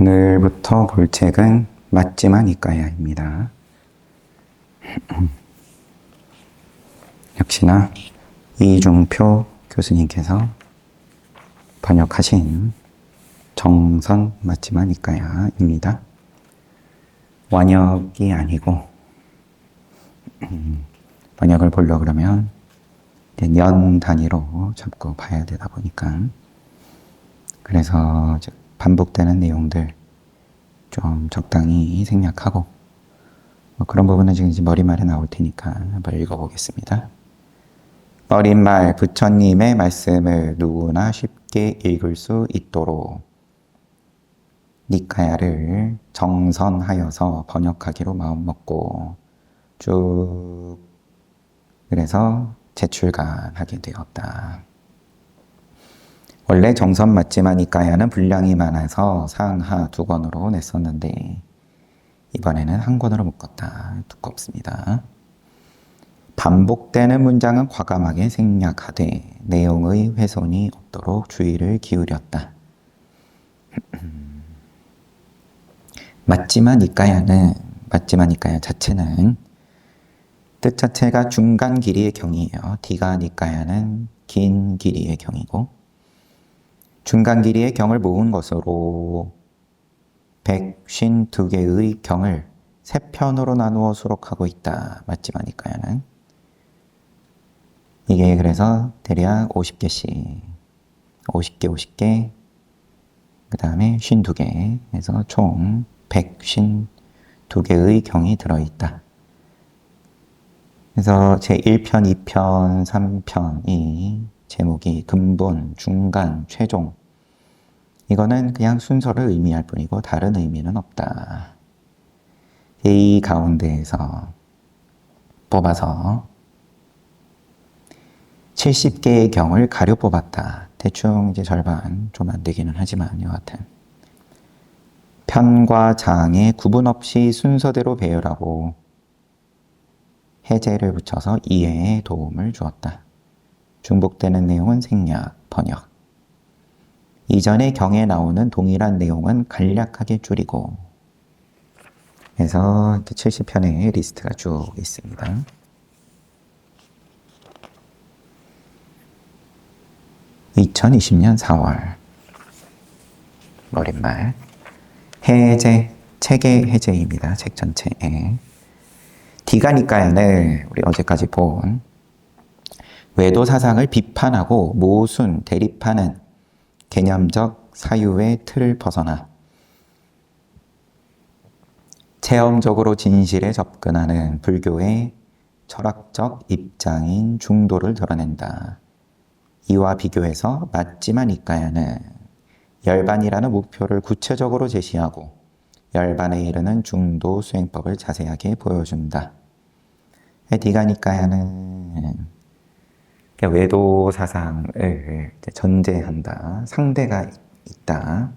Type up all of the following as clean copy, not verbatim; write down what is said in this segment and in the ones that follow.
오늘부터 볼 책은 맞지만 이까야입니다. 역시나 이중표 교수님께서 번역하신 정선 맞지만 이까야입니다. 원역이 아니고 번역을 보려고 그러면 년 단위로 잡고 봐야 되다 보니까 그래서 반복되는 내용들 좀 적당히 생략하고 그런 부분은 지금 머릿말에 나올 테니까 한번 읽어보겠습니다. 머릿말 부처님의 말씀을 누구나 쉽게 읽을 수 있도록 니카야를 정선하여서 번역하기로 마음먹고 쭉 그래서 재출간하게 되었다. 원래 정선 맞지만 이까야는 분량이 많아서 상하 2권으로 냈었는데 이번에는 한 권으로 묶었다. 두껍습니다. 반복되는 문장은 과감하게 생략하되 내용의 훼손이 없도록 주의를 기울였다. 맞지만 이까야 자체는 뜻 자체가 중간 길이의 경이에요. 디가 니까야는 긴 길이의 경이고 중간 길이의 경을 모은 것으로 152개의 경을 3편으로 나누어 수록하고 있다. 맞지만 이까야는 이게 그래서 대략 50개씩 50개 그 다음에 52개 해서 총 152개의 경이 들어있다. 그래서 제1편, 2편, 3편이 제목이 근본, 중간, 최종 이거는 그냥 순서를 의미할 뿐이고 다른 의미는 없다. 이 가운데에서 뽑아서 70개의 경을 가려 뽑았다. 대충 이제 절반 좀 안 되기는 하지만 여하튼 편과 장에 구분 없이 순서대로 배열하고 해제를 붙여서 이해에 도움을 주었다. 중복되는 내용은 생략, 번역. 이전의 경에 나오는 동일한 내용은 간략하게 줄이고 그래서 70편의 리스트가 쭉 있습니다. (2020년 4월) 머릿말 해제, 책의 해제입니다. 책 전체에 디가니까야는 우리 어제까지 본 외도 사상을 비판하고 모순, 대립하는 개념적 사유의 틀을 벗어나 체험적으로 진실에 접근하는 불교의 철학적 입장인 중도를 드러낸다. 이와 비교해서 맞지만 이까야는 열반이라는 목표를 구체적으로 제시하고 열반에 이르는 중도 수행법을 자세하게 보여준다. 디가니까야는 외도 사상을 전제한다. 상대가 있다.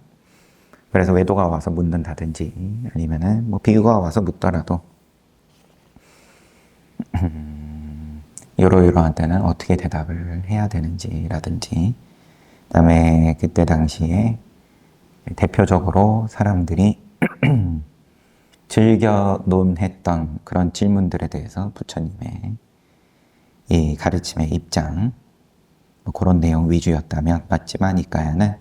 그래서 외도가 와서 묻는다든지 아니면은 비유가 와서 묻더라도 이러이러한 때는 어떻게 대답을 해야 되는지라든지 그다음에 그때 당시에 대표적으로 사람들이 즐겨 논했던 그런 질문들에 대해서 부처님의 이 가르침의 입장 그런 내용 위주였다면 맞지만 이까야는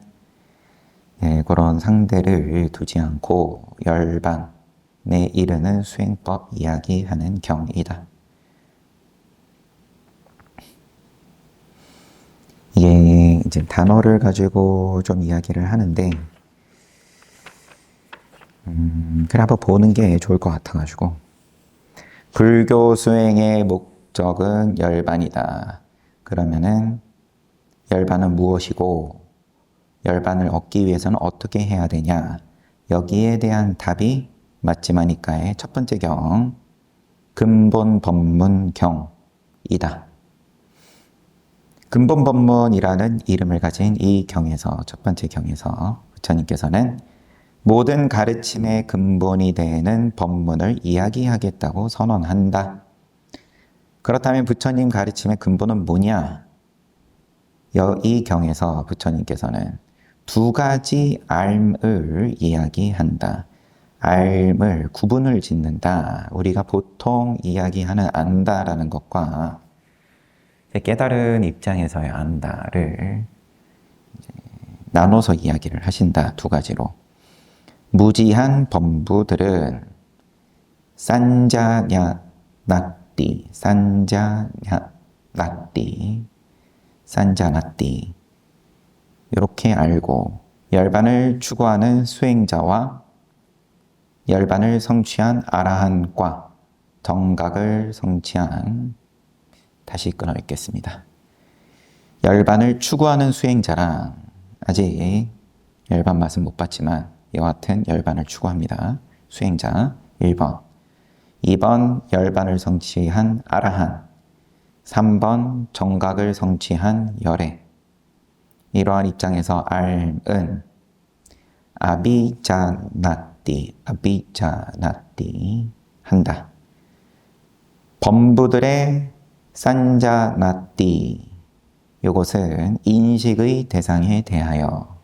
그런 상대를 두지 않고 열반에 이르는 수행법 이야기하는 경이다. 이게 이제 단어를 가지고 좀 이야기를 하는데 그래 한번 보는 게 좋을 것 같아가지고 불교 수행의 목적은 열반이다. 그러면은 열반은 무엇이고 열반을 얻기 위해서는 어떻게 해야 되냐 여기에 대한 답이 맞지만 이까의 첫 번째 경 근본 법문 경이다. 근본 법문이라는 이름을 가진 이 경에서 첫 번째 경에서 부처님께서는 모든 가르침의 근본이 되는 법문을 이야기하겠다고 선언한다. 그렇다면 부처님 가르침의 근본은 뭐냐? 이 경에서 부처님께서는 두 가지 알,을 이야기한다. 알,을 구분을 짓는다. 우리가 보통 이야기하는 안다라는 것과 깨달은 입장에서의 안다를 나눠서 이야기를 하신다. 두 가지로. 무지한 범부들은 산자냐 나띠, 산자냐 나띠, 산자나띠 이렇게 알고 열반을 추구하는 수행자와 열반을 성취한 아라한과 정각을 성취한, 다시 끊어 읽겠습니다. 열반을 추구하는 수행자랑, 아직 열반 맛은 못 봤지만 여하튼 열반을 추구합니다. 수행자 1번, 2번 열반을 성취한 아라한, 3번 정각을 성취한 열애. 이러한 입장에서 알은 아비자나띠, 아비자나띠 한다. 범부들의 산자나띠, 이것은 인식의 대상에 대하여,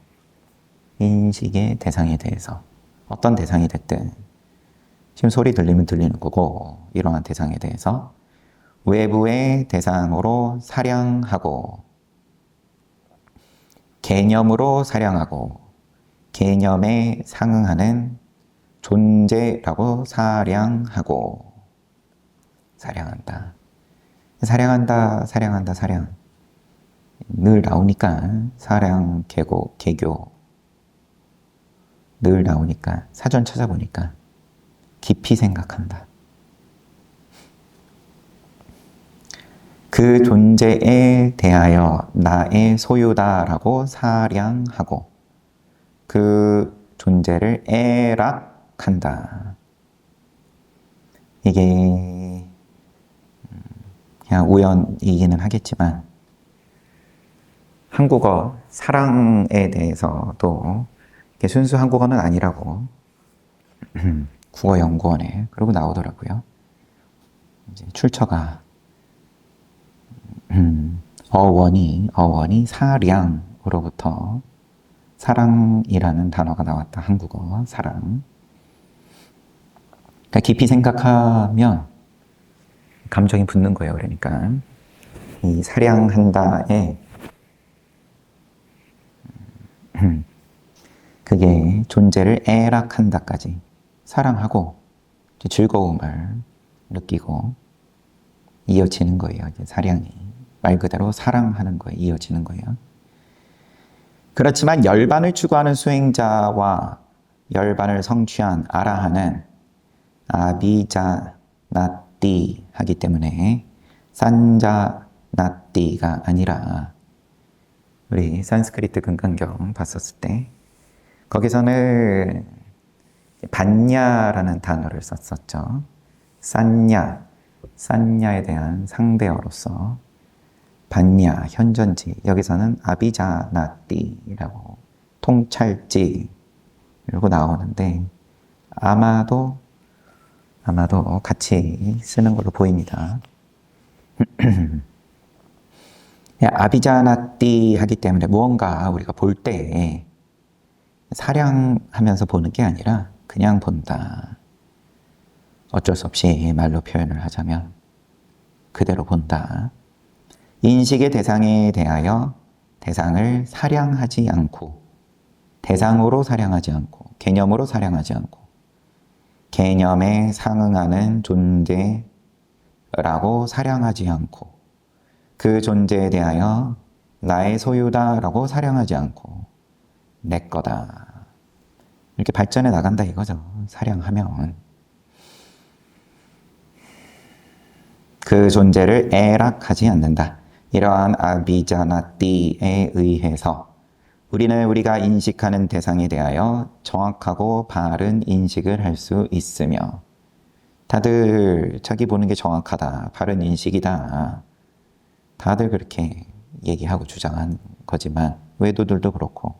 인식의 대상에 대해서, 어떤 대상이 됐든 지금 소리 들리면 들리는 거고, 이러한 대상에 대해서 외부의 대상으로 사량하고 개념으로 사량하고 개념에 상응하는 존재라고 사량하고, 사량한다. 사량한다, 사량한다, 사량. 늘 나오니까 사량, 개고, 개교 늘 나오니까 사전 찾아보니까 깊이 생각한다. 그 존재에 대하여 나의 소유다라고 사량하고 그 존재를 애락한다. 이게 그냥 우연이기는 하겠지만 한국어 사랑에 대해서도 이게 순수 한국어는 아니라고 국어연구원에 그러고 나오더라고요. 이제 출처가 어원이 사량으로부터 사랑이라는 단어가 나왔다. 한국어 사랑. 그러니까 깊이 생각하면 감정이 붙는 거예요. 그러니까 이 사량한다에 그게 존재를 애락한다까지 사랑하고 즐거움을 느끼고 이어지는 거예요. 이제 사량이 말 그대로 사랑하는 거에 이어지는 거예요. 그렇지만 열반을 추구하는 수행자와 열반을 성취한 아라한은 아비자나띠 하기 때문에 산자나띠가 아니라, 우리 산스크리트 금강경 봤었을 때 거기서는 반야라는 단어를 썼었죠. 산야에 대한 상대어로서 반야, 현전지, 여기서는 아비자나띠라고 통찰지 이러고 나오는데 아마도 같이 쓰는 걸로 보입니다. 아비자나띠 하기 때문에 무언가 우리가 볼 때 사량하면서 보는 게 아니라 그냥 본다. 어쩔 수 없이 말로 표현을 하자면 그대로 본다. 인식의 대상에 대하여 대상을 사량하지 않고, 대상으로 사량하지 않고, 개념으로 사량하지 않고, 개념에 상응하는 존재라고 사량하지 않고, 그 존재에 대하여 나의 소유다라고 사량하지 않고 내 거다. 이렇게 발전해 나간다 이거죠. 사량하면. 그 존재를 애락하지 않는다. 이러한 아비자나띠에 의해서 우리는 우리가 인식하는 대상에 대하여 정확하고 바른 인식을 할 수 있으며, 다들 자기 보는 게 정확하다, 바른 인식이다, 다들 그렇게 얘기하고 주장한 거지만 외도들도 그렇고,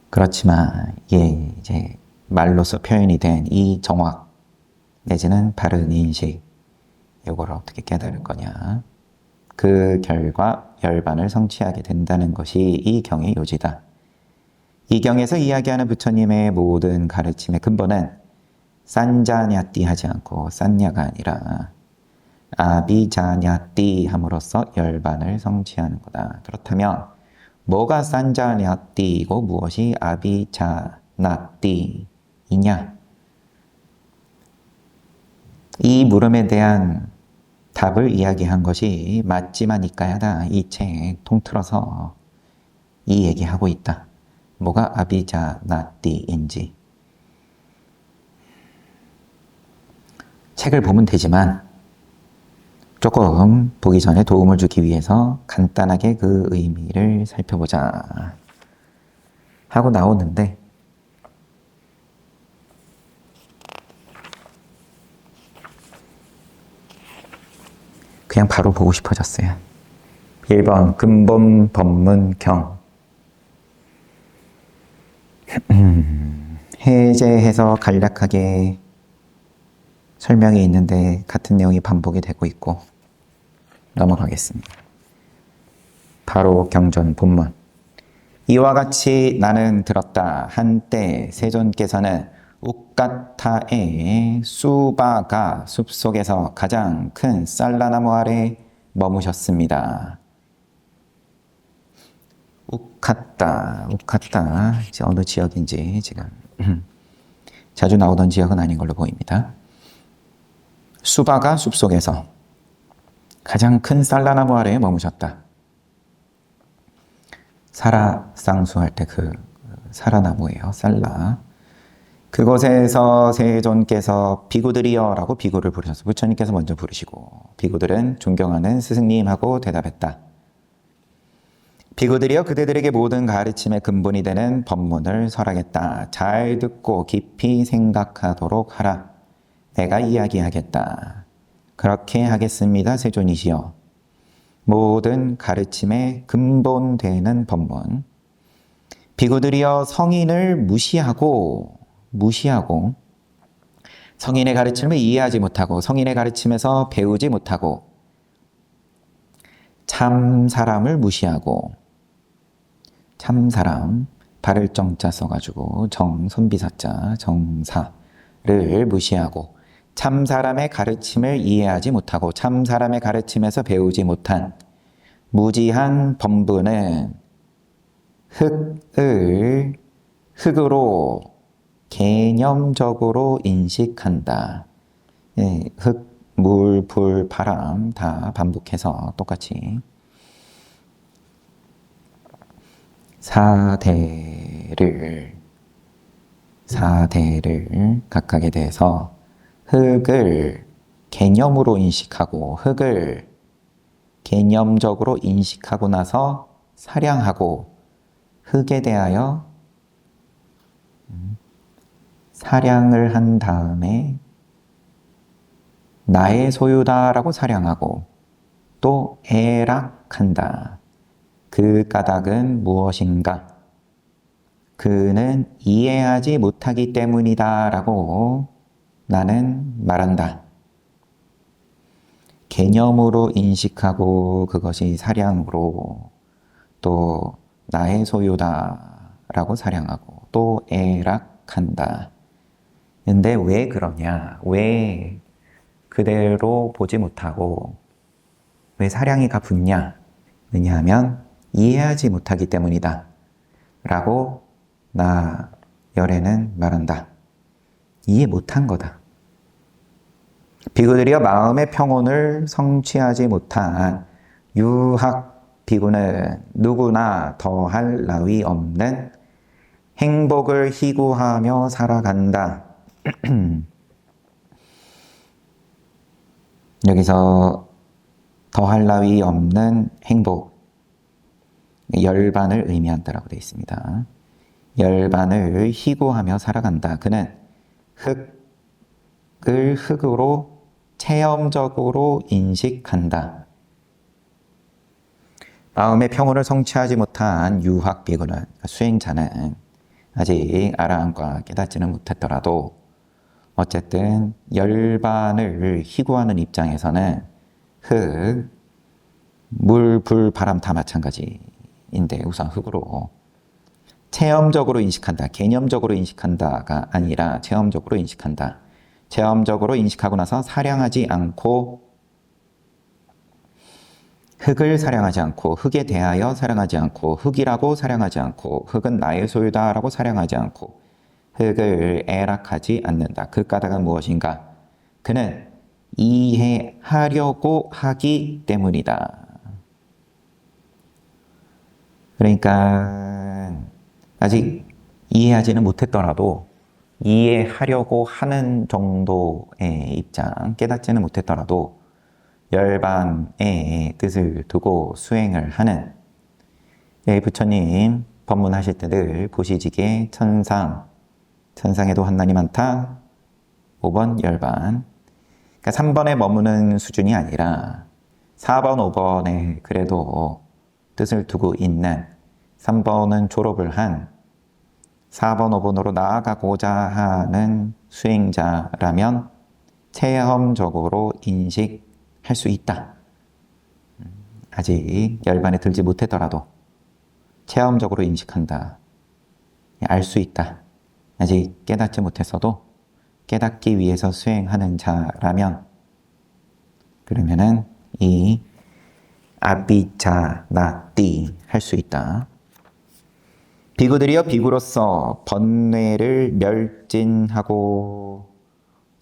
그렇지만 이제 말로서 표현이 된 이 정확 내지는 바른 인식, 이걸 어떻게 깨달을 거냐, 그 결과 열반을 성취하게 된다는 것이 이 경의 요지다. 이 경에서 이야기하는 부처님의 모든 가르침의 근본은 산자냐띠 하지 않고 산냐가 아니라 아비자냐띠 함으로써 열반을 성취하는 거다. 그렇다면 뭐가 산자냐띠이고 무엇이 아비자나띠이냐? 이 물음에 대한 답을 이야기한 것이 맞지마니까야다. 이 책 통틀어서 이 얘기하고 있다. 뭐가 아비자나띠인지. 책을 보면 되지만 조금 보기 전에 도움을 주기 위해서 간단하게 그 의미를 살펴보자 하고 나오는데 그냥 바로 보고 싶어졌어요. 1번 근본 법문 경 해제해서 간략하게 설명이 있는데 같은 내용이 반복이 되고 있고 넘어가겠습니다. 바로 경전 본문. 이와 같이 나는 들었다. 한때 세존께서는 우까타의 수바가 숲속에서 가장 큰 쌀라나무 아래 머무셨습니다. 우카타 이제 어느 지역인지 지금 자주 나오던 지역은 아닌 걸로 보입니다. 수바가 숲속에서 가장 큰 쌀라나무 아래에 머무셨다. 사라 쌍수할 때 그 사라나무예요. 쌀라. 그곳에서 세존께서 비구들이여 라고 비구를 부르셨어요. 부처님께서 먼저 부르시고 비구들은 존경하는 스승님하고 대답했다. 비구들이여 그대들에게 모든 가르침의 근본이 되는 법문을 설하겠다. 잘 듣고 깊이 생각하도록 하라. 내가 이야기하겠다. 그렇게 하겠습니다. 세존이시여. 모든 가르침의 근본 되는 법문. 비구들이여 성인을 무시하고 성인의 가르침을 이해하지 못하고 성인의 가르침에서 배우지 못하고 참 사람을 무시하고 참사람 발을 정자 써가지고 선비사자 정사를 무시하고 참사람의 가르침을 이해하지 못하고 참사람의 가르침에서 배우지 못한 무지한 범부는 흙으로 개념적으로 인식한다. 흙, 물, 불, 바람 다 반복해서 똑같이 사대를 각각에 대해서 흙을 개념으로 인식하고 흙을 개념적으로 인식하고 나서 사량하고 흙에 대하여 사량을 한 다음에 나의 소유다라고 사량하고 또 애락한다. 그 까닭은 무엇인가? 그는 이해하지 못하기 때문이다 라고 나는 말한다. 개념으로 인식하고 그것이 사량으로 또 나의 소유다 라고 사량하고 또 애락한다. 근데 왜 그러냐? 왜 그대로 보지 못하고 왜 사량이가 붙냐? 왜냐하면 이해하지 못하기 때문이다 라고 나 열애는 말한다. 이해 못한 거다. 비구들이여 마음의 평온을 성취하지 못한 유학 비구는 누구나 더할 나위 없는 행복을 희구하며 살아간다. 여기서 더할 나위 없는 행복, 열반을 의미한다라고 되어 있습니다. 열반을 희구하며 살아간다. 그는 흙을 흙으로 체험적으로 인식한다. 마음의 평온을 성취하지 못한 유학 비구는, 수행자는 아직 아라한과 깨닫지는 못했더라도 어쨌든 열반을 희구하는 입장에서는 물, 불, 바람 다 마찬가지인데 우선 흙으로 체험적으로 인식한다, 개념적으로 인식한다가 아니라 체험적으로 인식한다. 체험적으로 인식하고 나서 사량하지 않고 흙을 사량하지 않고 흙에 대하여 사량하지 않고 흙이라고 사량하지 않고 흙은 나의 소유다라고 사량하지 않고 흙을 애락하지 않는다. 그 까닭은 무엇인가? 그는 이해하려고 하기 때문이다. 그러니까 아직 이해하지는 못했더라도 이해하려고 하는 정도의 입장, 깨닫지는 못했더라도 열반의 뜻을 두고 수행을 하는 부처님 법문하실 때 늘 보시지게 천상에도 한난이 많다. 5번 열반. 그러니까 3번에 머무는 수준이 아니라 4번, 5번에 그래도 뜻을 두고 있는 3번은 졸업을 한 4번, 5번으로 나아가고자 하는 수행자라면 체험적으로 인식할 수 있다. 아직 열반에 들지 못했더라도 체험적으로 인식한다. 알 수 있다. 아직 깨닫지 못했어도 깨닫기 위해서 수행하는 자라면 그러면은 이 아비자나띠 할 수 있다. 비구들이여 비구로서 번뇌를 멸진하고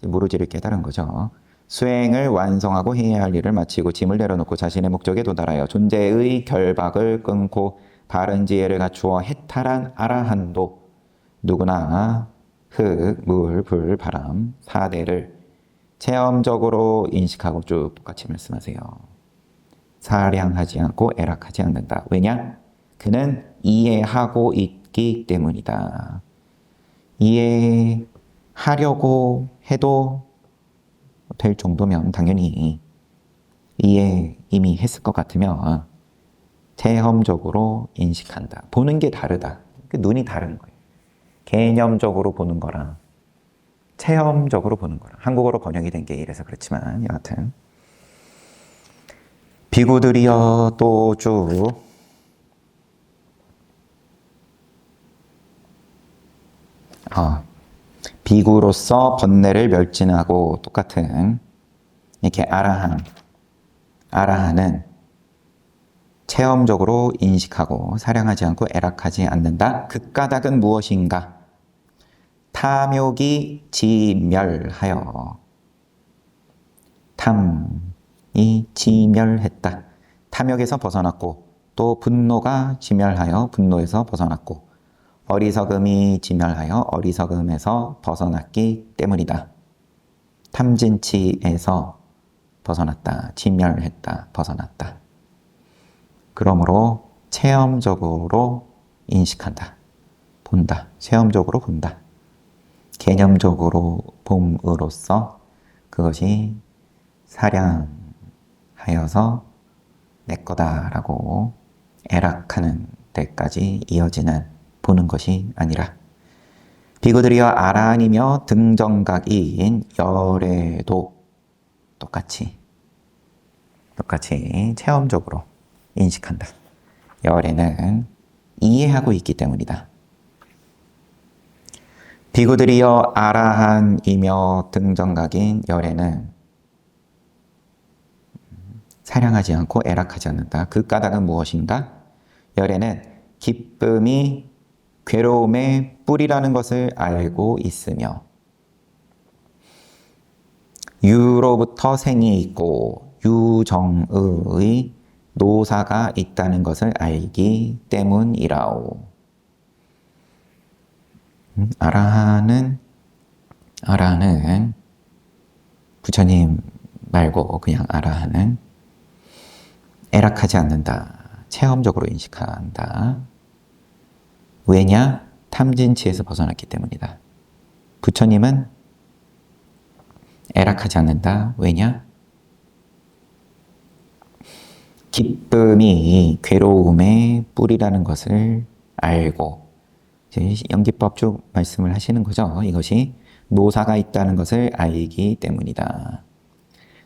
무르지를 깨달은 거죠. 수행을 완성하고 해야 할 일을 마치고 짐을 내려놓고 자신의 목적에 도달하여 존재의 결박을 끊고 바른 지혜를 갖추어 해탈한 아라한도 누구나 흙, 물, 불, 바람 4대를 체험적으로 인식하고 쭉 똑같이 말씀하세요. 사량하지 않고 애락하지 않는다. 왜냐? 그는 이해하고 있기 때문이다. 이해하려고 해도 될 정도면 당연히 이해 이미 했을 것 같으면 체험적으로 인식한다. 보는 게 다르다. 눈이 다른 거예요. 개념적으로 보는 거랑 체험적으로 보는 거랑 한국어로 번역이 된 게 이래서 그렇지만 여하튼 비구들이여 또 쭉 비구로서 번뇌를 멸진하고 똑같은 이렇게 아라한은 체험적으로 인식하고 사량하지 않고 애락하지 않는다. 그 까닭은 무엇인가? 탐욕이 지멸하여 탐이 지멸했다. 탐욕에서 벗어났고 또 분노가 지멸하여 분노에서 벗어났고 어리석음이 지멸하여 어리석음에서 벗어났기 때문이다. 탐진치에서 벗어났다. 지멸했다. 벗어났다. 그러므로 체험적으로 인식한다. 본다. 체험적으로 본다. 개념적으로 봄으로써 그것이 사량하여서 내 거다라고 애락하는 데까지 이어지는 보는 것이 아니라 비구들이여 아라한이며 등정각인 열애도 똑같이 체험적으로 인식한다. 열애는 이해하고 있기 때문이다. 비구들이여 아라한이며 등정각인 열애는 사량하지 않고 애락하지 않는다. 그 까닭은 무엇인가? 열애는 기쁨이 괴로움의 뿌리라는 것을 알고 있으며 유로부터 생이 있고 유정의 노사가 있다는 것을 알기 때문이라오. 아라한은 부처님 말고 그냥 아라한은 애락하지 않는다. 체험적으로 인식한다. 왜냐? 탐진치에서 벗어났기 때문이다. 부처님은 애락하지 않는다. 왜냐? 기쁨이 괴로움의 뿌리라는 것을 알고 연기법 쭉 말씀을 하시는 거죠. 이것이 노사가 있다는 것을 알기 때문이다.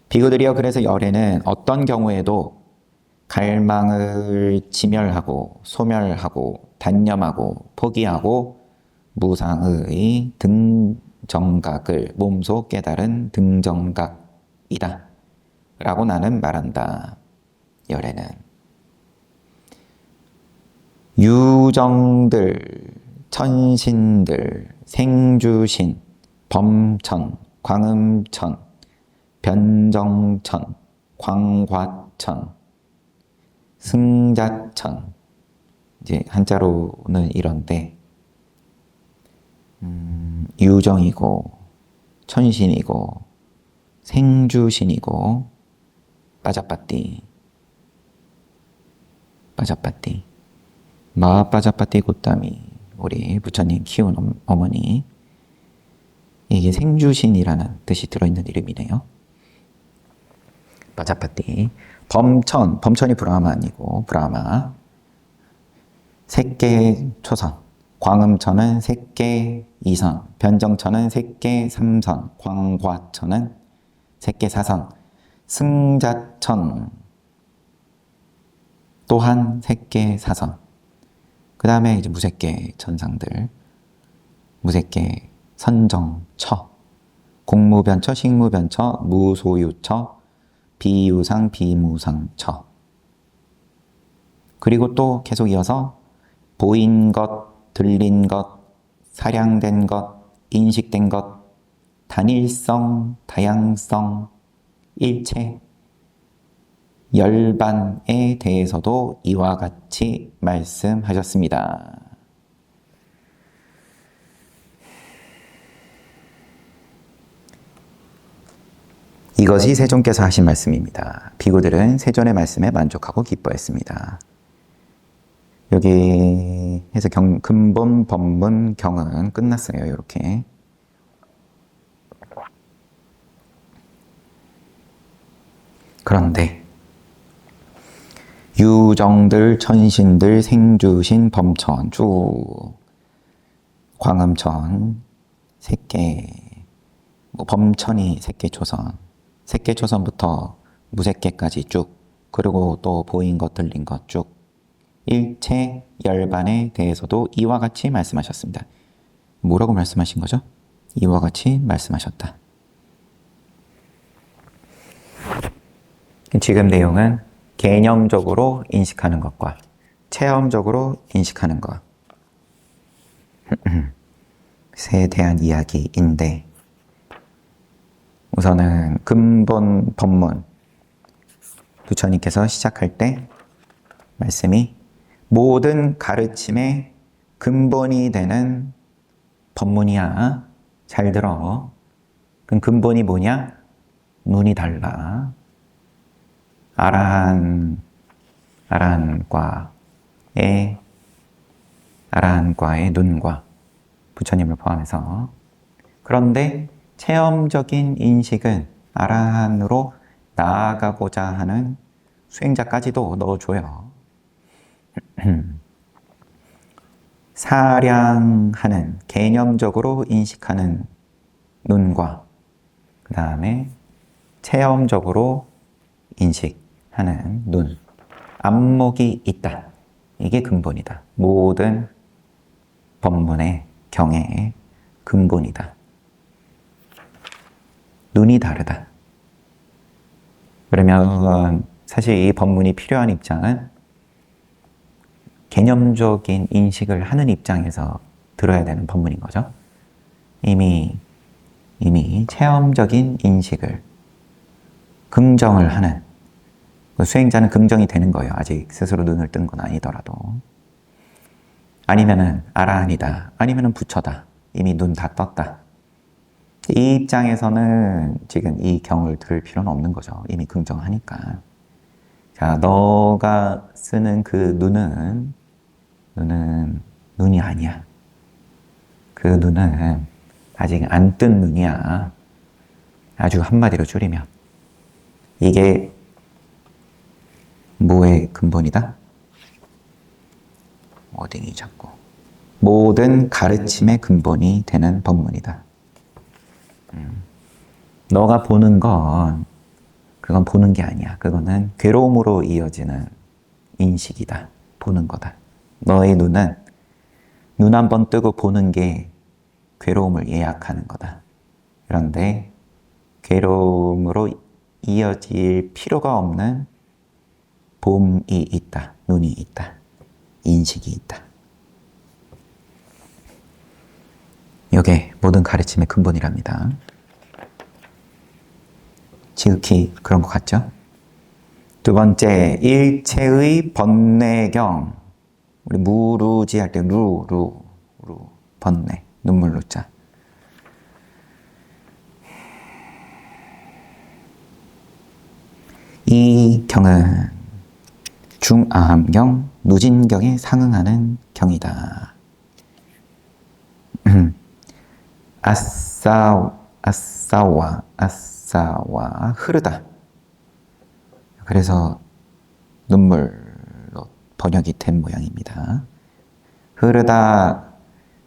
비구들이여 그래서 열애는 어떤 경우에도 갈망을 지멸하고 소멸하고 단념하고 포기하고 무상의 등정각을 몸소 깨달은 등정각이다 라고 나는 말한다. 열애는 유정들, 천신들, 생주신, 범천, 광음천, 변정천, 광과천, 승자천, 이제 한자로는 이런데 유정이고 천신이고 생주신이고 빠자빠띠 마 빠자빠띠 고따미 우리 부처님 키운 어머니 이게 생주신이라는 뜻이 들어있는 이름이네요. 빠자빠띠 범천이 브라ಹ마이고 브라ಹ마 색계 초선 광음천은 색계 2선 변정천은 색계 3선 광과천은 색계 4선 승자천 또한 색계 4선 그 다음에 이제 무색계 천상들 무색계 선정처 공무변처 식무변처 무소유처 비유상 비무상처 그리고 또 계속 이어서 보인 것 들린 것 사량된 것 인식된 것 단일성 다양성 일체 열반에 대해서도 이와 같이 말씀하셨습니다. 이것이 세존께서 하신 말씀입니다. 비구들은 세존의 말씀에 만족하고 기뻐했습니다. 여기 해서 근본, 법문, 경은 끝났어요. 이렇게. 그런데 유정들, 천신들, 생주신, 범천, 쭉 광음천, 색계, 범천이 색계초선, 색계초선부터 무색계까지 쭉 그리고 또 보인 것, 들린 것 쭉 일체 열반에 대해서도 이와 같이 말씀하셨습니다. 뭐라고 말씀하신 거죠? 이와 같이 말씀하셨다. 지금 내용은 개념적으로 인식하는 것과 체험적으로 인식하는 것에 대한 이야기인데 우선은 근본 법문 부처님께서 시작할 때 말씀이 모든 가르침의 근본이 되는 법문이야. 잘 들어. 그럼 근본이 뭐냐? 눈이 달라. 아라한과의 눈과 부처님을 포함해서 그런데 체험적인 인식은 아라한으로 나아가고자 하는 수행자까지도 넣어줘요. 사량하는 개념적으로 인식하는 눈과 그 다음에 체험적으로 인식하는 눈, 안목이 있다. 이게 근본이다. 모든 법문의 경애의 근본이다. 눈이 다르다. 그러면 사실 이 법문이 필요한 입장은 개념적인 인식을 하는 입장에서 들어야 되는 법문인 거죠. 이미 체험적인 인식을 긍정을 하는 수행자는 긍정이 되는 거예요. 아직 스스로 눈을 뜬 건 아니더라도. 아니면은 아라한이다. 아니면은 부처다. 이미 눈 다 떴다. 이 입장에서는 지금 이 경을 들을 필요는 없는 거죠. 이미 긍정하니까. 자, 너가 쓰는 그 눈은 눈이 아니야. 그 눈은 아직 안 뜬 눈이야. 아주 한마디로 줄이면. 이게 뭐의 근본이다? 어딩이 자꾸. 모든 가르침의 근본이 되는 법문이다. 너가 보는 건 그건 보는 게 아니야. 그거는 괴로움으로 이어지는 인식이다. 보는 거다. 너의 눈은 눈 한 번 뜨고 보는 게 괴로움을 예약하는 거다. 그런데 괴로움으로 이어질 필요가 없는 봄이 있다. 눈이 있다. 인식이 있다. 이게 모든 가르침의 근본이랍니다. 지극히 그런 것 같죠? 두 번째, 일체의 번뇌경. 우리 무루지 할 때 루, 번뇌, 눈물 루자. 이 경은 중아함경, 누진경에 상응하는 경이다. 아싸와 흐르다. 그래서 눈물로 번역이 된 모양입니다. 흐르다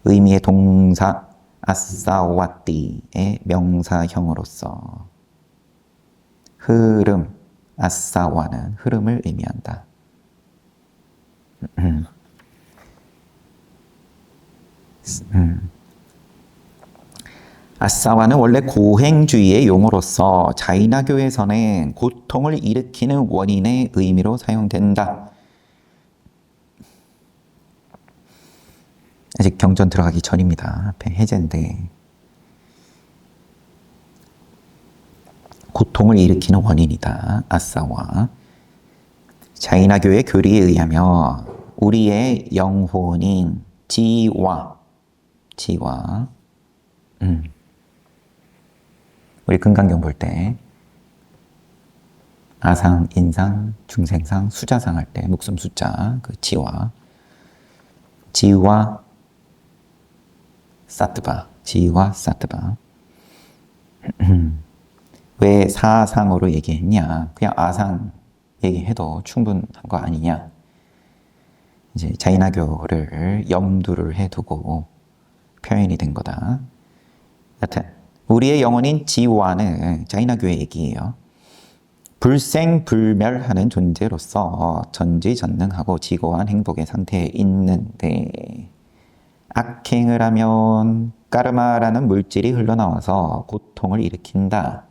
의미의 동사 아싸와띠의 명사형으로서 흐름, 아싸와는 흐름을 의미한다. 아싸와는 원래 고행주의의 용어로서 자이나교에서는 고통을 일으키는 원인의 의미로 사용된다. 아직 경전 들어가기 전입니다. 앞에 해제인데 고통을 일으키는 원인이다. 아싸와. 자이나교의 교리에 의하면 우리의 영혼인 지와 우리 금강경 볼 때 아상, 인상, 중생상, 수자상 할 때 목숨 숫자 그 지와 사트바 왜 사상으로 얘기했냐? 그냥 아상 얘기해도 충분한 거 아니냐? 이제 자이나교를 염두를 해두고 표현이 된 거다. 여튼 우리의 영혼인 지와는 자이나교의 얘기예요. 불생불멸하는 존재로서 전지전능하고 지고한 행복의 상태에 있는데 악행을 하면 까르마라는 물질이 흘러나와서 고통을 일으킨다.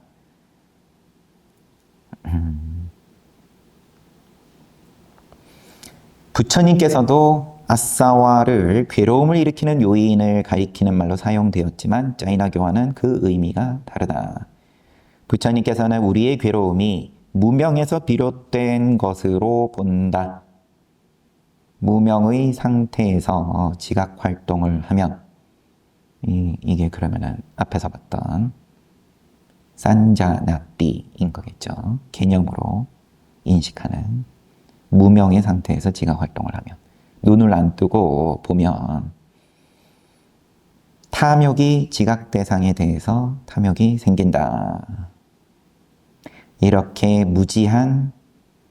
부처님께서도 아싸와를 괴로움을 일으키는 요인을 가리키는 말로 사용되었지만 자이나교와는 그 의미가 다르다. 부처님께서는 우리의 괴로움이 무명에서 비롯된 것으로 본다. 무명의 상태에서 지각 활동을 하면 이게 그러면은 앞에서 봤던 산자나띠인 거겠죠. 개념으로 인식하는 무명의 상태에서 지각 활동을 하면 눈을 안 뜨고 보면 탐욕이 지각 대상에 대해서 탐욕이 생긴다. 이렇게 무지한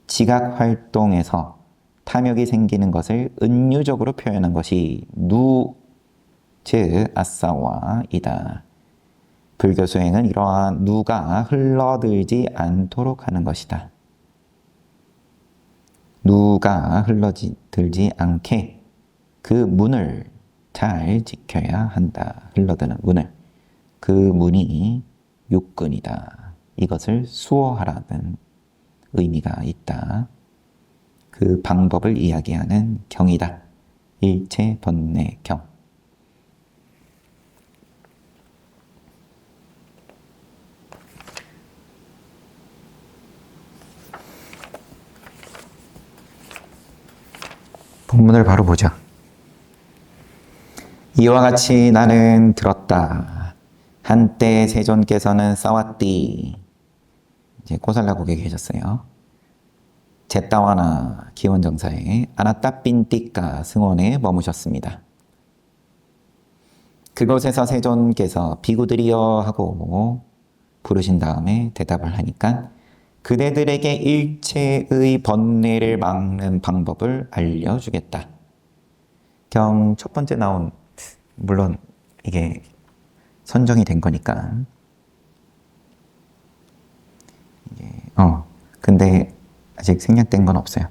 지각 활동에서 탐욕이 생기는 것을 은유적으로 표현한 것이 누, 즉 아싸와이다. 불교 수행은 이러한 누가 흘러들지 않도록 하는 것이다. 누가 흘러들지 않게 그 문을 잘 지켜야 한다. 흘러드는 문을. 그 문이 육근이다. 이것을 수호하라는 의미가 있다. 그 방법을 이야기하는 경이다. 일체번뇌경. 본문을 바로 보자. 이와 같이 나는 들었다. 한때 세존께서는 싸웠디. 이제 고살라국에 계셨어요. 제따와나 기원정사에 아나따빈띠까 승원에 머무셨습니다. 그곳에서 세존께서 비구들이여 하고 부르신 다음에 대답을 하니까 그대들에게 일체의 번뇌를 막는 방법을 알려주겠다. 경 첫 번째 나온, 물론 이게 선정이 된 거니까. 근데 아직 생략된 건 없어요.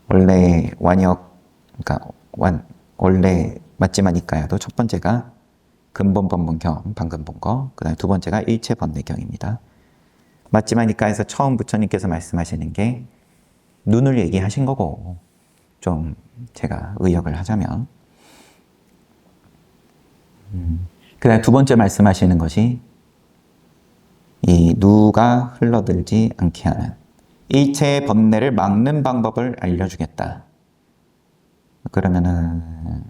원래 완역, 그러니까 원래 맞지만 이까야도 첫 번째가 근본 법문경, 방금 본 거, 그 다음에 두 번째가 일체 번뇌경입니다. 맞지만 이까에서 처음 부처님께서 말씀하시는 게 눈을 얘기하신 거고, 좀 제가 의역을 하자면, 그 다음에 두 번째 말씀하시는 것이 이 누가 흘러들지 않게 하는 일체의 번뇌를 막는 방법을 알려주겠다. 그러면은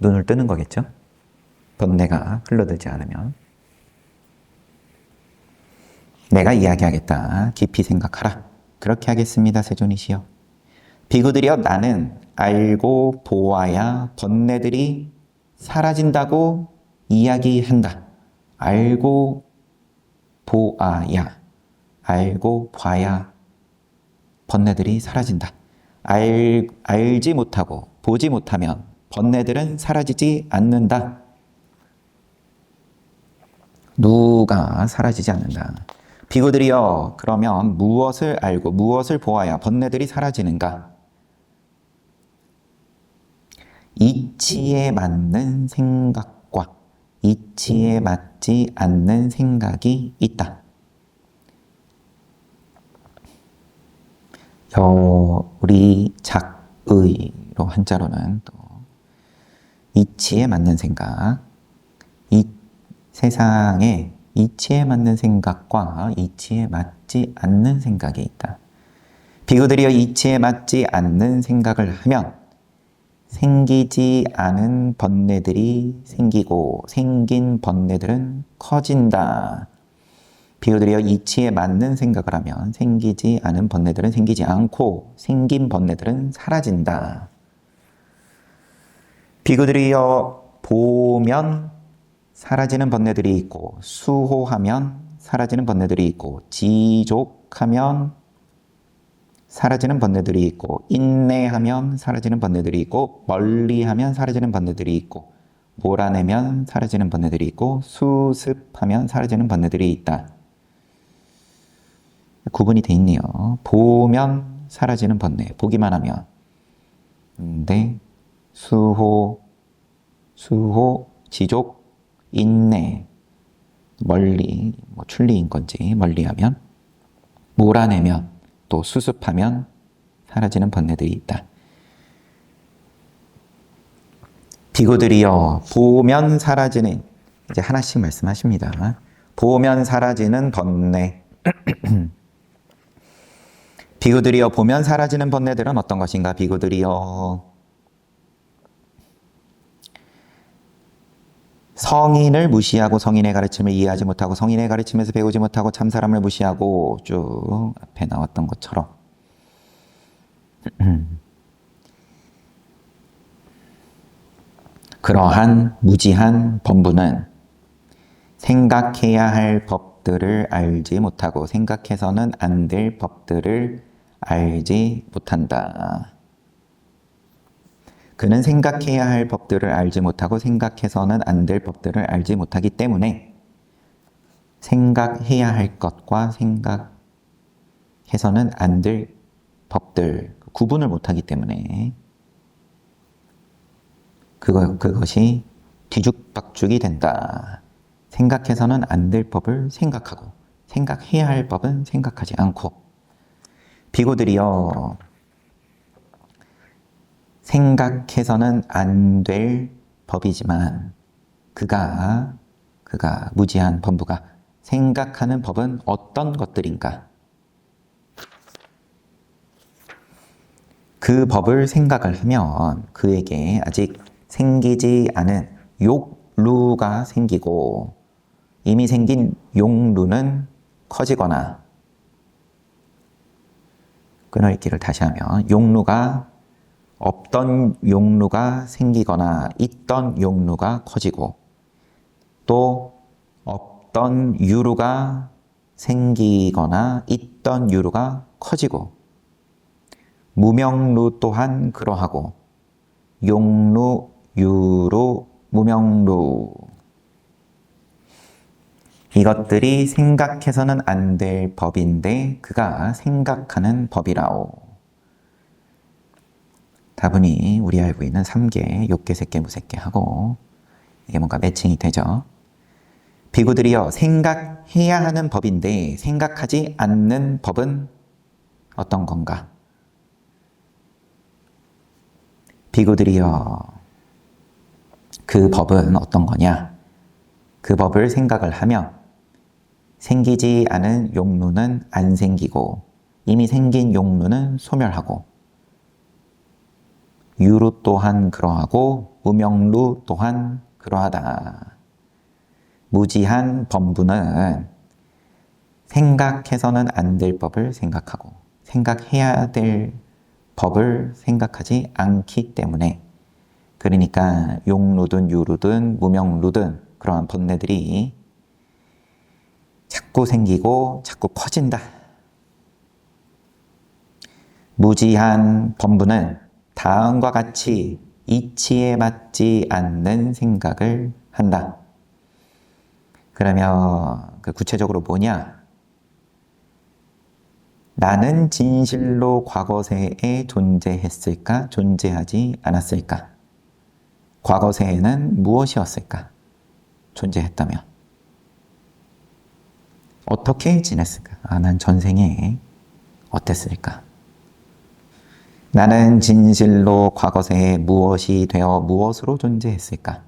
눈을 뜨는 거겠죠? 번뇌가 흘러들지 않으면. 내가 이야기하겠다. 깊이 생각하라. 그렇게 하겠습니다. 세존이시여. 비구들이여, 나는 알고 보아야 번뇌들이 사라진다고 이야기한다. 알고 보아야, 알고 봐야 번뇌들이 사라진다. 알지 못하고 보지 못하면 번뇌들은 사라지지 않는다. 누가 사라지지 않는다. 비구들이여, 그러면 무엇을 알고 무엇을 보아야 번뇌들이 사라지는가? 이치에 맞는 생각과 이치에 맞지 않는 생각이 있다. 우리 작의로 한자로는 또 이치에 맞는 생각, 이 세상에 이치에 맞는 생각과 이치에 맞지 않는 생각이 있다. 비구들이여, 이치에 맞지 않는 생각을 하면 생기지 않은 번뇌들이 생기고 생긴 번뇌들은 커진다. 비구들이여, 이치에 맞는 생각을 하면 생기지 않은 번뇌들은 생기지 않고 생긴 번뇌들은 사라진다. 비구들이여, 보면 사라지는 번뇌들이 있고, 수호하면 사라지는 번뇌들이 있고, 지족하면 사라지는 번뇌들이 있고, 인내하면 사라지는 번뇌들이 있고, 멀리하면 사라지는 번뇌들이 있고, 몰아내면 사라지는 번뇌들이 있고, 수습하면 사라지는 번뇌들이 있다. 구분이 돼 있네요. 보면 사라지는 번뇌, 보기만 하면. 근데 수호, 지족, 인내, 멀리, 출리인 건지 멀리하면, 몰아내면, 또 수습하면 사라지는 번뇌들이 있다. 비구들이여, 보면 사라지는, 이제 하나씩 말씀하십니다. 보면 사라지는 번뇌. 비구들이여, 보면 사라지는 번뇌들은 어떤 것인가? 비구들이여, 성인을 무시하고 성인의 가르침을 이해하지 못하고 성인의 가르침에서 배우지 못하고 참사람을 무시하고 쭉 앞에 나왔던 것처럼 그러한 무지한 범부는 생각해야 할 법들을 알지 못하고 생각해서는 안 될 법들을 알지 못한다. 그는 생각해야 할 법들을 알지 못하고 생각해서는 안 될 법들을 알지 못하기 때문에 생각해야 할 것과 생각해서는 안 될 법들 구분을 못하기 때문에 그것이 뒤죽박죽이 된다. 생각해서는 안 될 법을 생각하고 생각해야 할 법은 생각하지 않고 비구들이여, 생각해서는 안 될 법이지만 그가 무지한 범부가 생각하는 법은 어떤 것들인가? 그 법을 생각을 하면 그에게 아직 생기지 않은 욕루가 생기고 이미 생긴 용루는 커지거나, 끊어읽기를 다시 하면 없던 용루가 생기거나 있던 용루가 커지고 또 없던 유루가 생기거나 있던 유루가 커지고 무명루 또한 그러하고 용루, 유루, 무명루 이것들이 생각해서는 안 될 법인데 그가 생각하는 법이라오. 다분히 우리 알고 있는 3개, 욕계, 색계, 무색계 하고 이게 뭔가 매칭이 되죠. 비구들이여 생각해야 하는 법인데 생각하지 않는 법은 어떤 건가? 비구들이여 그 법은 어떤 거냐? 그 법을 생각을 하며 생기지 않은 용루는 안 생기고 이미 생긴 용루는 소멸하고 유루 또한 그러하고 무명루 또한 그러하다. 무지한 범부는 생각해서는 안 될 법을 생각하고 생각해야 될 법을 생각하지 않기 때문에 그러니까 용루든 유루든 무명루든 그러한 번뇌들이 자꾸 생기고 자꾸 커진다. 무지한 범부는 다음과 같이 이치에 맞지 않는 생각을 한다. 그러면 그 구체적으로 뭐냐? 나는 진실로 과거세에 존재했을까? 존재하지 않았을까? 과거세에는 무엇이었을까? 존재했다면 어떻게 지냈을까? 난 전생에 어땠을까? 나는 진실로 과거세에 무엇이 되어 무엇으로 존재했을까?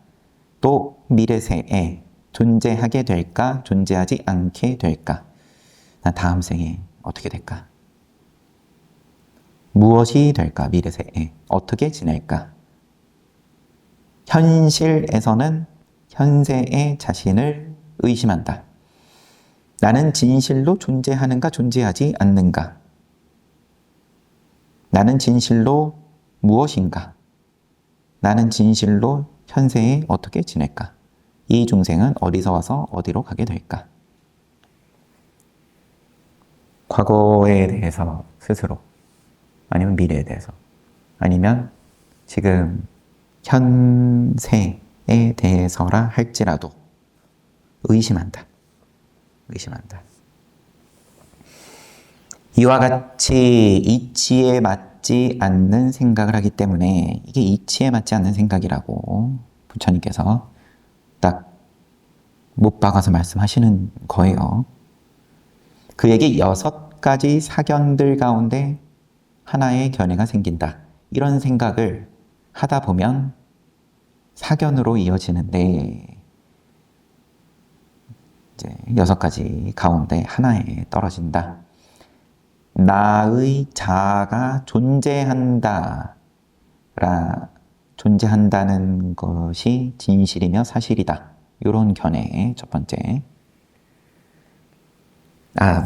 또 미래세에 존재하게 될까? 존재하지 않게 될까? 난 다음 생에 어떻게 될까? 무엇이 될까? 미래세에 어떻게 지낼까? 현실에서는 현세의 자신을 의심한다. 나는 진실로 존재하는가? 존재하지 않는가? 나는 진실로 무엇인가? 나는 진실로 현세에 어떻게 지낼까? 이 중생은 어디서 와서 어디로 가게 될까? 과거에 대해서 스스로 아니면 미래에 대해서 아니면 지금 현세에 대해서라 할지라도 의심한다. 의심한다. 이와 같이 이치에 맞지 않는 생각을 하기 때문에 이게 이치에 맞지 않는 생각이라고 부처님께서 딱 못 박아서 말씀하시는 거예요. 그에게 6가지 사견들 가운데 하나의 견해가 생긴다. 이런 생각을 하다 보면 사견으로 이어지는데 이제 6가지 가운데 하나에 떨어진다. 나의 자아가 존재한다는 것이 진실이며 사실이다. 이런 견해 첫 번째.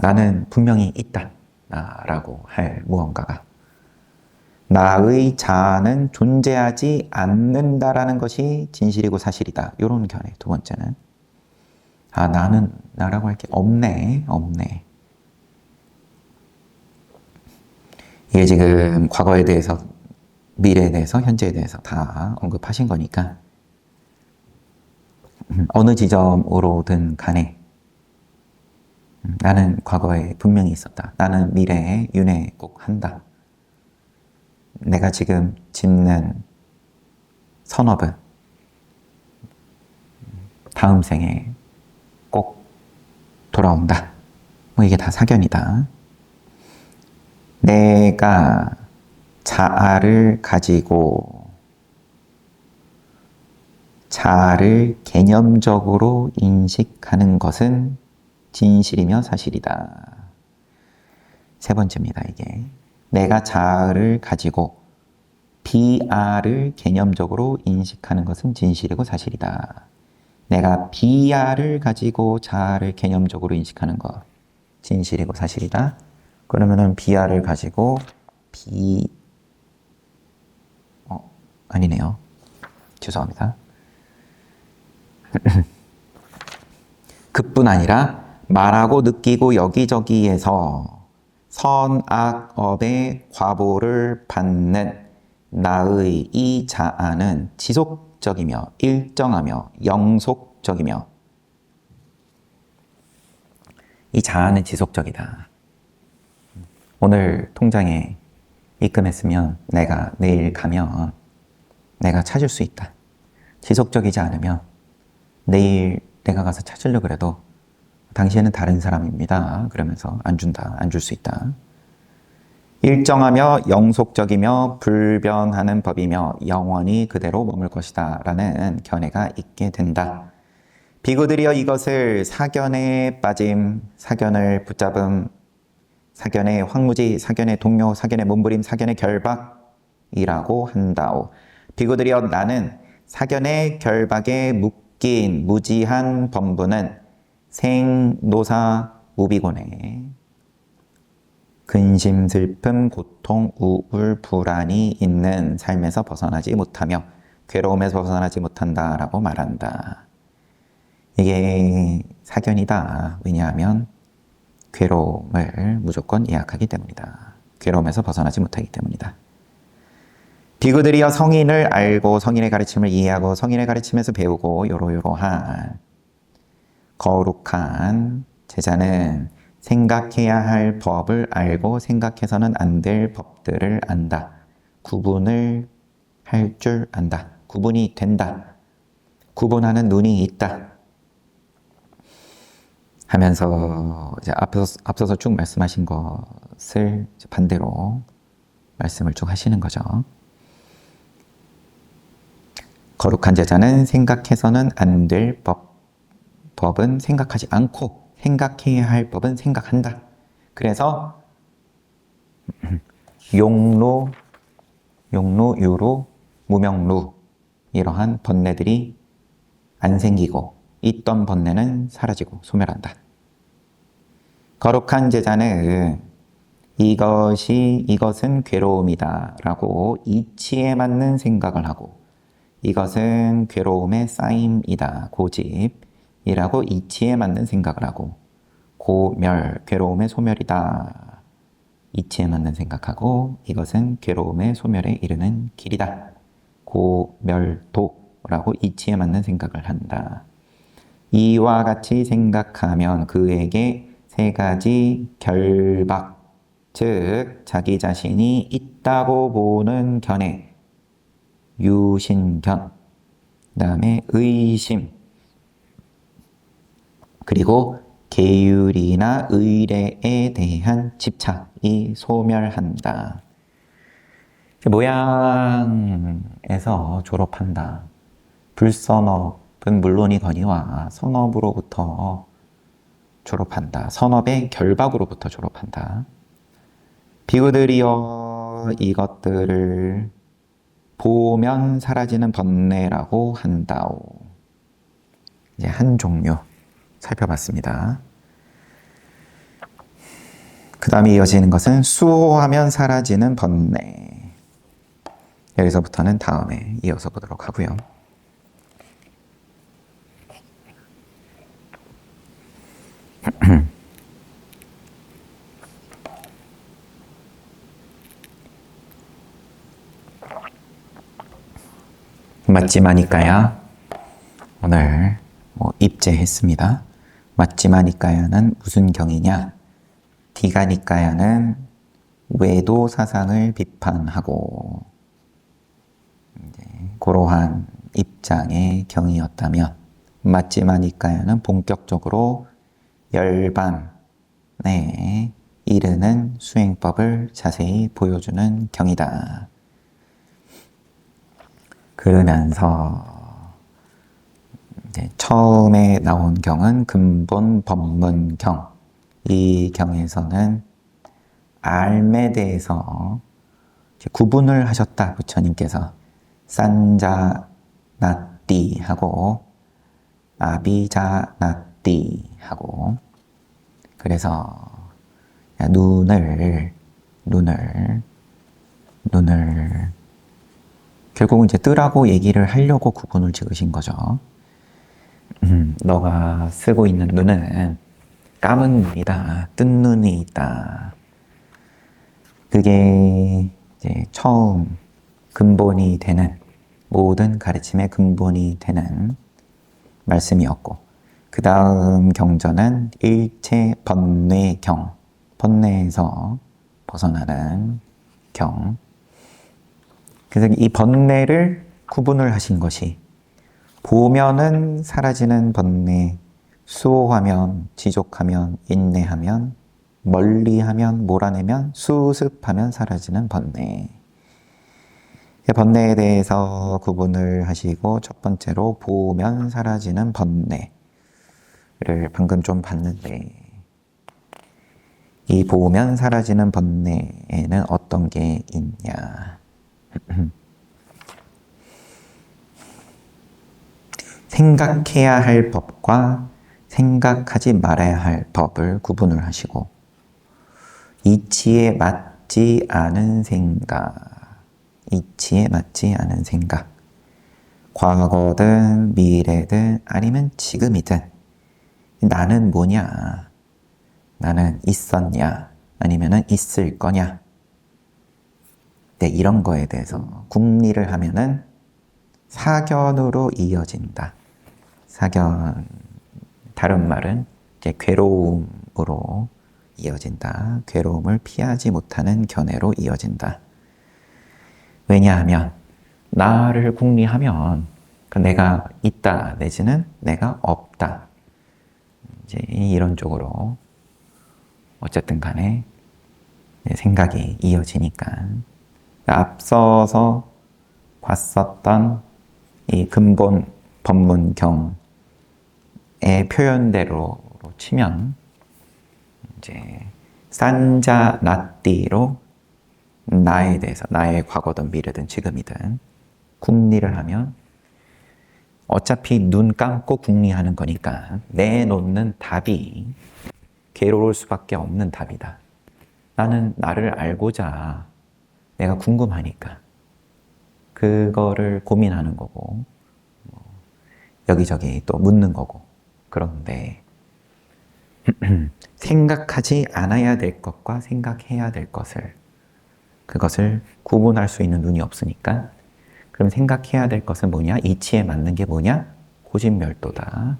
나는 분명히 있다. 라고 할 무언가가. 나의 자아는 존재하지 않는다라는 것이 진실이고 사실이다. 이런 견해. 두 번째는 나는 나라고 할 게 없네. 이게 지금 과거에 대해서, 미래에 대해서, 현재에 대해서 다 언급하신 거니까 어느 지점으로든 간에 나는 과거에 분명히 있었다. 나는 미래에 윤회 꼭 한다. 내가 지금 짓는 선업은 다음 생에 꼭 돌아온다. 이게 다 사견이다. 내가 자아를 가지고 자아를 개념적으로 인식하는 것은 진실이며 사실이다. 세 번째입니다, 이게. 내가 자아를 가지고 비아를 개념적으로 인식하는 것은 진실이고 사실이다. 내가 비아를 가지고 자아를 개념적으로 인식하는 것, 진실이고 사실이다. 그러면은 비아를 가지고 아니네요. 죄송합니다. 그뿐 아니라 말하고 느끼고 여기저기에서 선악업의 과보를 받는 나의 이 자아는 지속적이며 일정하며 영속적이며 이 자아는 지속적이다. 오늘 통장에 입금했으면 내가 내일 가면 내가 찾을 수 있다. 지속적이지 않으면 내일 내가 가서 찾으려고 그래도 당신은 다른 사람입니다. 그러면서 안 준다. 안 줄 수 있다. 일정하며 영속적이며 불변하는 법이며 영원히 그대로 머물 것이다. 라는 견해가 있게 된다. 비구들이여 이것을 사견에 빠짐, 사견을 붙잡음, 사견의 황무지, 사견의 동요, 사견의 몸부림, 사견의 결박이라고 한다오. 비구들이여 나는 사견의 결박에 묶인 무지한 범부는 생노사 무비고네. 근심, 슬픔, 고통, 우울, 불안이 있는 삶에서 벗어나지 못하며 괴로움에서 벗어나지 못한다라고 말한다. 이게 사견이다. 왜냐하면 괴로움을 무조건 예약하기 때문이다. 괴로움에서 벗어나지 못하기 때문이다. 비구들이여 성인을 알고 성인의 가르침을 이해하고 성인의 가르침에서 배우고 요러요러한 거룩한 제자는 생각해야 할 법을 알고 생각해서는 안 될 법들을 안다. 구분을 할 줄 안다. 구분이 된다. 구분하는 눈이 있다. 하면서 이제 앞서서 쭉 말씀하신 것을 반대로 말씀을 쭉 하시는 거죠. 거룩한 제자는 생각해서는 안 될 법은 생각하지 않고 생각해야 할 법은 생각한다. 그래서 용루, 유루, 무명루 이러한 번뇌들이 안 생기고 있던 번뇌는 사라지고 소멸한다. 거룩한 제자는 이것은 괴로움이다 라고 이치에 맞는 생각을 하고 이것은 괴로움의 쌓임이다. 고집이라고 이치에 맞는 생각을 하고 고멸, 괴로움의 소멸이다. 이치에 맞는 생각하고 이것은 괴로움의 소멸에 이르는 길이다. 고멸도라고 이치에 맞는 생각을 한다. 이와 같이 생각하면 그에게 세 가지 결박, 즉 자기 자신이 있다고 보는 견해, 유신견, 그 다음에 의심, 그리고 계율이나 의례에 대한 집착이 소멸한다. 모양에서 졸업한다. 불선업은 물론이거니와 선업으로부터 졸업한다. 선업의 결박으로부터 졸업한다. 비구들이여 이것들을 보면 사라지는 번뇌라고 한다오. 이제 한 종류 살펴봤습니다. 그 다음에 이어지는 것은 수호하면 사라지는 번뇌. 여기서부터는 다음에 이어서 보도록 하고요. 맞지마니까야 오늘 입제했습니다. 맞지마니까야는 무슨 경이냐? 디가니까야는 외도 사상을 비판하고 그러한 입장의 경이었다면 맞지마니까야는 본격적으로 열반에 이르는 수행법을 자세히 보여주는 경이다. 그러면서 처음에 나온 경은 근본 법문경. 이 경에서는 알에 대해서 구분을 하셨다. 부처님께서 산자나띠하고 아비자나띠하고 그래서 눈을 결국은 이제 뜨라고 얘기를 하려고 구분을 지으신 거죠. 너가 쓰고 있는 눈은 감은 눈이다. 뜬 눈이 있다. 그게 이제 처음 근본이 되는 모든 가르침의 근본이 되는 말씀이었고 그 다음 경전은 일체 번뇌경, 번뇌에서 벗어나는 경. 그래서 이 번뇌를 구분을 하신 것이 보면은 사라지는 번뇌, 수호하면, 지족하면, 인내하면, 멀리하면, 몰아내면, 수습하면 사라지는 번뇌. 번뇌에 대해서 구분을 하시고 첫 번째로 보면 사라지는 번뇌를 방금 좀 봤는데 이 보면 사라지는 번뇌에는 어떤 게 있냐. 생각해야 할 법과 생각하지 말아야 할 법을 구분을 하시고 이치에 맞지 않은 생각, 이치에 맞지 않은 생각, 과거든 미래든 아니면 지금이든 나는 뭐냐, 나는 있었냐 아니면 있을 거냐, 네, 이런 거에 대해서 궁리를 하면은 사견으로 이어진다. 사견, 다른 말은 이제 괴로움으로 이어진다. 괴로움을 피하지 못하는 견해로 이어진다. 왜냐하면 나를 궁리하면 내가 있다 내지는 내가 없다. 이제 이런 쪽으로 어쨌든 간에 생각이 이어지니까 앞서서 봤었던 이 근본 법문경의 표현대로 치면 이제 산자 나띠로 나에 대해서 나의 과거든 미래든 지금이든 궁리를 하면 어차피 눈 감고 궁리하는 거니까 내놓는 답이 괴로울 수밖에 없는 답이다. 나는 나를 알고자 내가 궁금하니까 그거를 고민하는 거고 여기저기 또 묻는 거고. 그런데 생각하지 않아야 될 것과 생각해야 될 그것을 구분할 수 있는 눈이 없으니까 그럼 생각해야 될 것은 뭐냐? 이치에 맞는 게 뭐냐? 고진멸도다.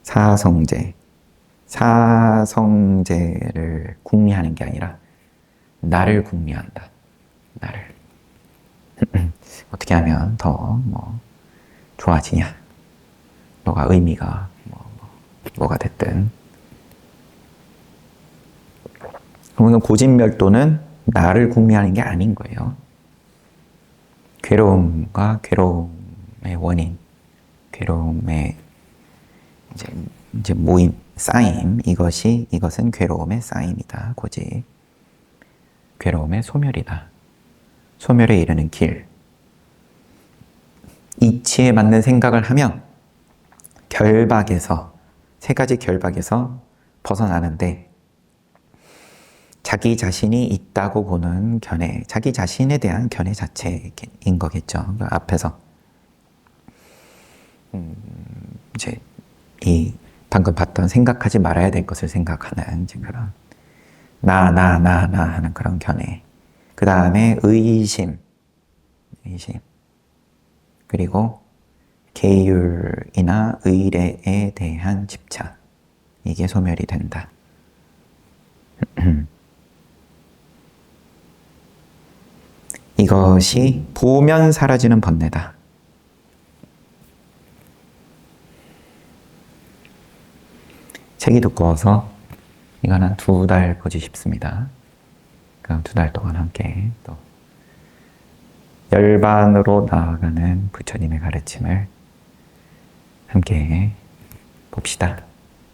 사성제. 사성제를 궁리하는 게 아니라 나를 궁리한다. 나를. 어떻게 하면 더 좋아지냐? 너가 의미가 뭐가 됐든. 그러면 고진멸도는 나를 궁리하는 게 아닌 거예요. 괴로움과 괴로움의 원인, 괴로움의 이제 모임, 쌓임, 이것은 괴로움의 쌓임이다. 고집. 괴로움의 소멸이다. 소멸에 이르는 길. 이치에 맞는 생각을 하면 결박에서, 세 가지 결박에서 벗어나는데 자기 자신이 있다고 보는 견해, 자기 자신에 대한 견해 자체인 거겠죠. 그 앞에서 이제 이 방금 봤던 생각하지 말아야 될 것을 생각하는 그런 나 하는 그런 견해. 그 다음에 의심. 그리고 계율이나 의례에 대한 집착. 이게 소멸이 된다. 이것이 보면 사라지는 번뇌다. 책이 두꺼워서 이건 한 2달 보지 싶습니다. 그럼 2달 동안 함께 또 열반으로 나아가는 부처님의 가르침을 함께 봅시다.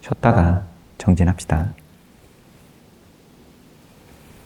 쉬었다가 정진합시다.